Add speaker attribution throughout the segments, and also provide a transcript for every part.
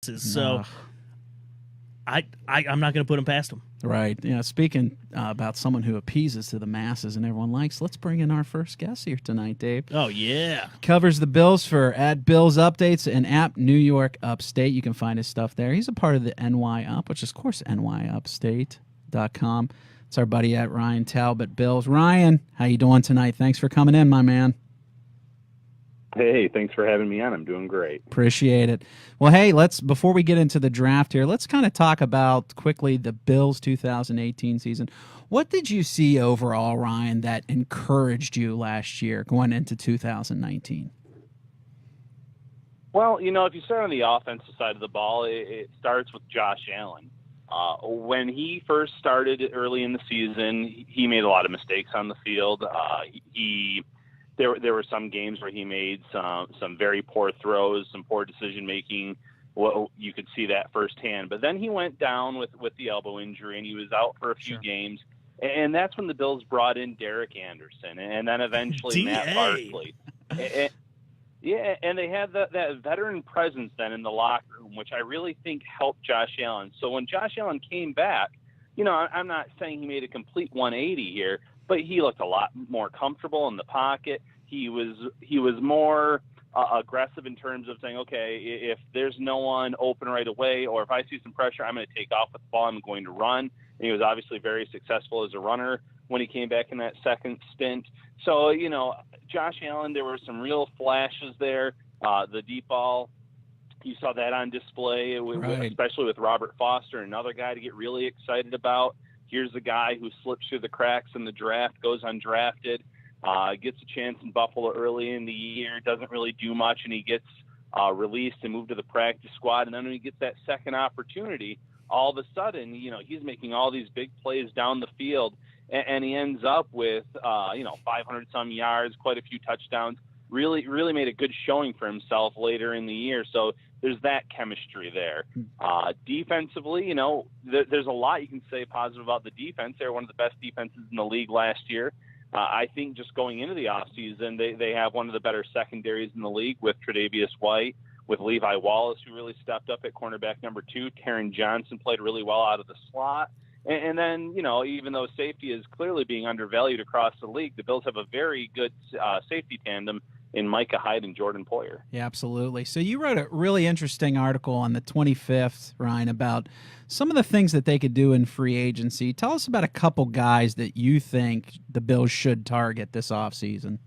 Speaker 1: chances. So I'm not going to put him past him.
Speaker 2: Right. Yeah. Speaking about someone who appeases to the masses and everyone likes, let's bring in our first guest here tonight, Dave.
Speaker 1: Oh, yeah.
Speaker 2: Covers the Bills for @Bills Updates and New York Upstate. You can find his stuff there. He's a part of the NY Up, which is, of course, nyupstate.com. It's our buddy at Ryan Talbot Bills. Ryan, how you doing tonight? Thanks for coming in, my man.
Speaker 3: Hey, thanks for having me on. I'm doing great.
Speaker 2: Appreciate it. Well, hey, before we get into the draft here, let's kind of talk about quickly the Bills 2018 season. What did you see overall, Ryan, that encouraged you last year going into 2019?
Speaker 3: Well, if you start on the offensive side of the ball, it starts with Josh Allen. When he first started early in the season, he made a lot of mistakes on the field. There were some games where he made some very poor throws, some poor decision making. Well, you could see that firsthand. But then he went down with the elbow injury, and he was out for a few games. And that's when the Bills brought in Derek Anderson, and then eventually Matt Barkley. And they had that veteran presence then in the locker room, which I really think helped Josh Allen. So when Josh Allen came back, I'm not saying he made a complete 180 here, but he looked a lot more comfortable in the pocket. He was more aggressive in terms of saying, okay, if there's no one open right away, or if I see some pressure, I'm going to take off with the ball. I'm going to run. And he was obviously very successful as a runner when he came back in that second stint. So, Josh Allen, there were some real flashes there. The deep ball, you saw that on display, especially with Robert Foster, another guy to get really excited about. Here's a guy who slips through the cracks in the draft, goes undrafted, gets a chance in Buffalo early in the year, doesn't really do much, and he gets released and moved to the practice squad. And then when he gets that second opportunity, all of a sudden, he's making all these big plays down the field, and he ends up with, 500-some yards, quite a few touchdowns, really made a good showing for himself later in the year. So there's that chemistry there. Defensively, there's a lot you can say positive about the defense. They're one of the best defenses in the league last year. I think just going into the offseason, they have one of the better secondaries in the league with Tre'Davious White, with Levi Wallace, who really stepped up at cornerback number 2. Taron Johnson played really well out of the slot. And then, even though safety is clearly being undervalued across the league, the Bills have a very good safety tandem in Micah Hyde and Jordan Poyer.
Speaker 2: Yeah, absolutely. So you wrote a really interesting article on the 25th, Ryan, about some of the things that they could do in free agency. Tell us about a couple guys that you think the Bills should target this offseason.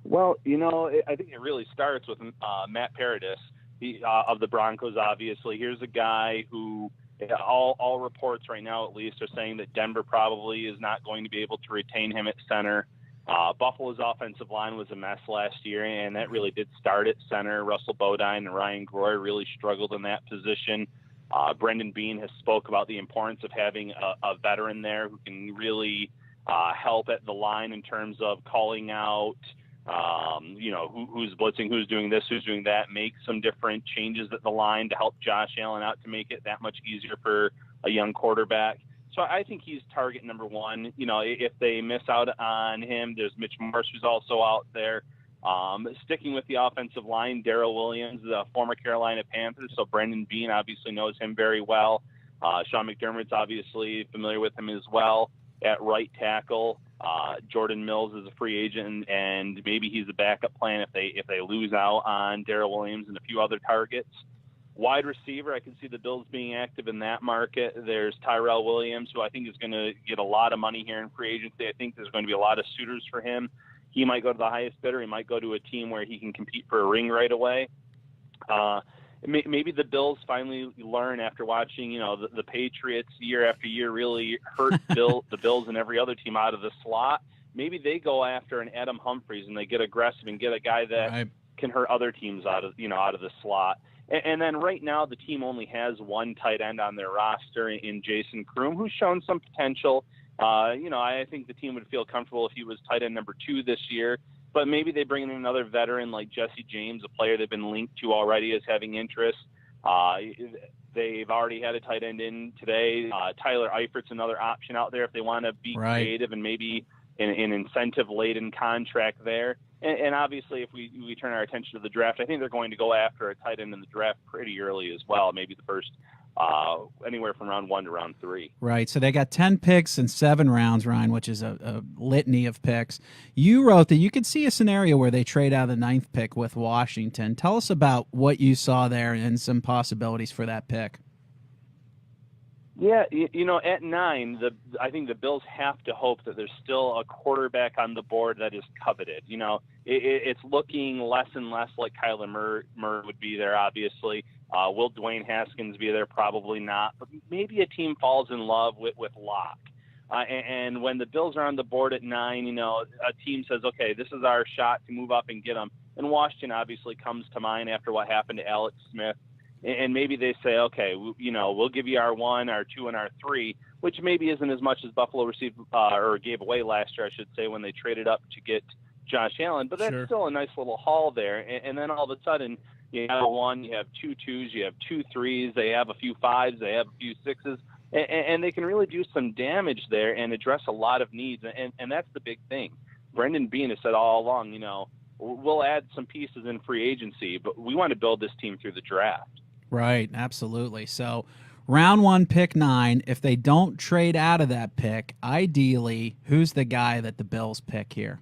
Speaker 3: Well, I think it really starts with Matt Paradis of the Broncos, obviously. Here's a guy who all reports right now, at least, are saying that Denver probably is not going to be able to retain him at center. Buffalo's offensive line was a mess last year, and that really did start at center. Russell Bodine and Ryan Groy really struggled in that position. Brendan Bean has spoke about the importance of having a veteran there who can really help at the line in terms of calling out, who's blitzing, who's doing this, who's doing that, make some different changes at the line to help Josh Allen out to make it that much easier for a young quarterback. So I think he's target number one. If they miss out on him, there's Mitch Morse, who's also out there. Sticking with the offensive line, Darrell Williams, the former Carolina Panthers, so Brendan Bean obviously knows him very well. Sean McDermott's obviously familiar with him as well. At right tackle, Jordan Mills is a free agent, and maybe he's a backup plan if they lose out on Darrell Williams and a few other targets. Wide receiver, I can see the Bills being active in that market. There's Tyrell Williams, who I think is going to get a lot of money here in free agency. I think there's going to be a lot of suitors for him. He might go to the highest bidder. He might go to a team where he can compete for a ring right away. Maybe the Bills finally learn after watching, the Patriots year after year really hurt the Bills and every other team out of the slot. Maybe they go after an Adam Humphries and they get aggressive and get a guy that can hurt other teams out of the slot. And then right now the team only has one tight end on their roster in Jason Kroom, who's shown some potential. I think the team would feel comfortable if he was tight end number 2 this year. But maybe they bring in another veteran like Jesse James, a player they've been linked to already as having interest. They've already had a tight end in today. Tyler Eifert's another option out there if they want to be creative and maybe an incentive-laden contract there. And obviously, if we turn our attention to the draft, I think they're going to go after a tight end in the draft pretty early as well, maybe the first anywhere from round 1 to round 3.
Speaker 2: Right. So they got 10 picks in 7 rounds, Ryan, which is a litany of picks. You wrote that you could see a scenario where they trade out of the 9th pick with Washington. Tell us about what you saw there and some possibilities for that pick.
Speaker 3: Yeah, at 9, I think the Bills have to hope that there's still a quarterback on the board that is coveted. It's looking less and less like Kyler Murray would be there, obviously. Will Dwayne Haskins be there? Probably not. But maybe a team falls in love with Locke. And when the Bills are on the board at 9, a team says, okay, this is our shot to move up and get them. And Washington obviously comes to mind after what happened to Alex Smith. And maybe they say, okay, we'll give you our 1, our 2, and our 3, which maybe isn't as much as Buffalo received or gave away last year, I should say, when they traded up to get Josh Allen. But that's still a nice little haul there. And then all of a sudden, you have 1, you have 2 2s, you have 2 3s, they have a few 5s, they have a few 6s, and they can really do some damage there and address a lot of needs. And that's the big thing. Brendan Beane has said all along, we'll add some pieces in free agency, but we want to build this team through the draft.
Speaker 2: Right, absolutely. So round 1, pick 9, if they don't trade out of that pick, ideally, who's the guy that the Bills pick here?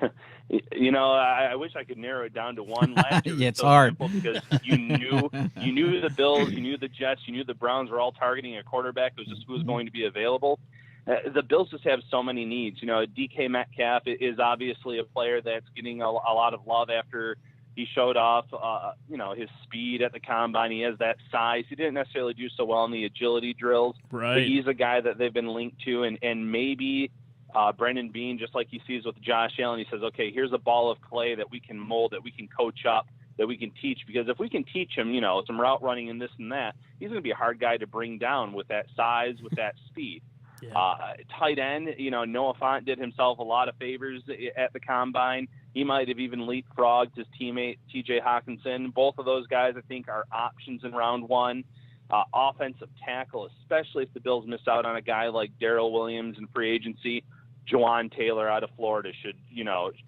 Speaker 3: I wish I could narrow it down to one. Last year
Speaker 2: it's so hard
Speaker 3: because you knew the Bills, you knew the Jets, you knew the Browns were all targeting a quarterback. It was just who was going to be available. The Bills just have so many needs. DK Metcalf is obviously a player that's getting a lot of love after he showed off, his speed at the combine. He has that size. He didn't necessarily do so well in the agility drills.
Speaker 1: Right.
Speaker 3: But he's a guy that they've been linked to, and maybe Brendan Beane, just like he sees with Josh Allen, he says, okay, here's a ball of clay that we can mold, that we can coach up, that we can teach. Because if we can teach him, some route running and this and that, he's going to be a hard guy to bring down with that size, with that speed.
Speaker 1: Yeah.
Speaker 3: Tight end, Noah Fant did himself a lot of favors at the combine. He might have even leapfrogged his teammate TJ Hawkinson. Both of those guys, I think, are options in round 1. Offensive tackle, especially if the Bills miss out on a guy like Darrell Williams in free agency. Juwan Taylor out of Florida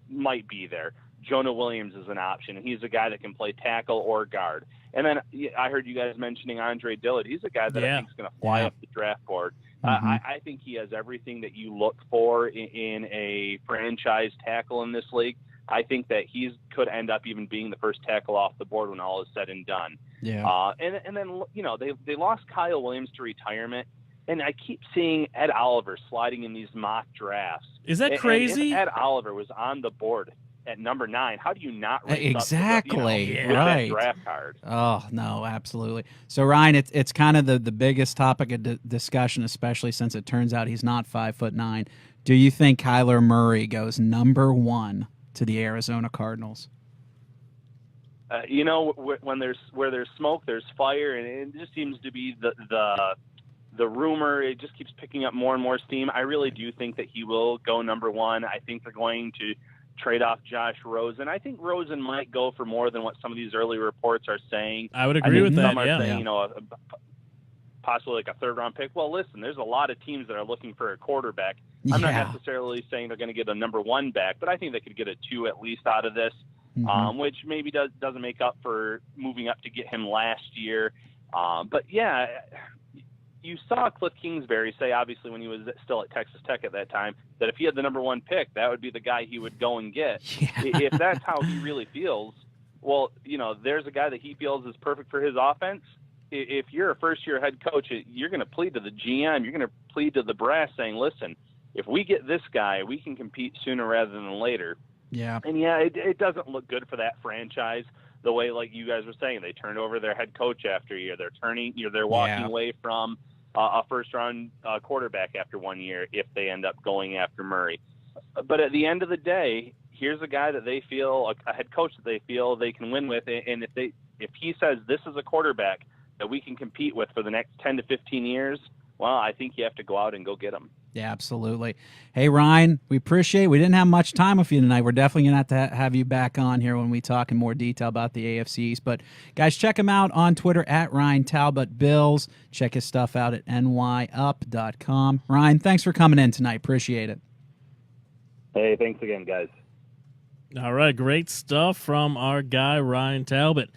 Speaker 3: might be there. Jonah Williams is an option, and he's a guy that can play tackle or guard. And then I heard you guys mentioning Andre Dillard. He's a guy that I think is going to fly up the draft board. I think he has everything that you look for in a franchise tackle in this league. I think that he could end up even being the first tackle off the board when all is said and done.
Speaker 2: Yeah.
Speaker 3: And then they lost Kyle Williams to retirement, and I keep seeing Ed Oliver sliding in these mock drafts.
Speaker 1: Is that crazy?
Speaker 3: And if Ed Oliver was on the board at number 9, how do you not raise
Speaker 2: exactly
Speaker 3: up with
Speaker 2: right
Speaker 3: that draft card?
Speaker 2: Oh no, absolutely. So Ryan, it's kind of the biggest topic of discussion, especially since it turns out he's not 5'9". Do you think Kyler Murray goes number 1 to the Arizona Cardinals?
Speaker 3: When there's smoke, there's fire, and it just seems to be the rumor. It just keeps picking up more and more steam. I really do think that he will go number 1. I think they're going to trade off Josh Rosen. I think Rosen might go for more than what some of these early reports are saying.
Speaker 1: I would agree with that.
Speaker 3: Some are saying, possibly like a 3rd-round pick. Well, listen, there's a lot of teams that are looking for a quarterback. I'm not necessarily saying they're going to get a number 1 back, but I think they could get a 2 at least out of this, which maybe doesn't make up for moving up to get him last year. But yeah, you saw Cliff Kingsbury say, obviously, when he was still at Texas Tech at that time, that if he had the number 1 pick, that would be the guy he would go and get.
Speaker 2: Yeah.
Speaker 3: If that's how he really feels, well, there's a guy that he feels is perfect for his offense. If you're a first-year head coach, you're going to plead to the GM, you're going to plead to the brass saying, listen, if we get this guy, we can compete sooner rather than later.
Speaker 2: Yeah.
Speaker 3: And, it doesn't look good for that franchise the way, like you guys were saying, they turned over their head coach after a year. They're walking away from a first-round quarterback after 1 year if they end up going after Murray. But at the end of the day, here's a guy that they feel, a head coach that they feel they can win with, and if he says this is a quarterback that we can compete with for the next 10 to 15 years, well, I think you have to go out and go get him.
Speaker 2: Yeah, absolutely. Hey, Ryan, we appreciate it. We didn't have much time with you tonight. We're definitely going to have you back on here when we talk in more detail about the AFC East. But, guys, check him out on Twitter at Ryan Talbot Bills. Check his stuff out at nyup.com. Ryan, thanks for coming in tonight. Appreciate it.
Speaker 3: Hey, thanks again, guys.
Speaker 1: All right, great stuff from our guy, Ryan Talbot.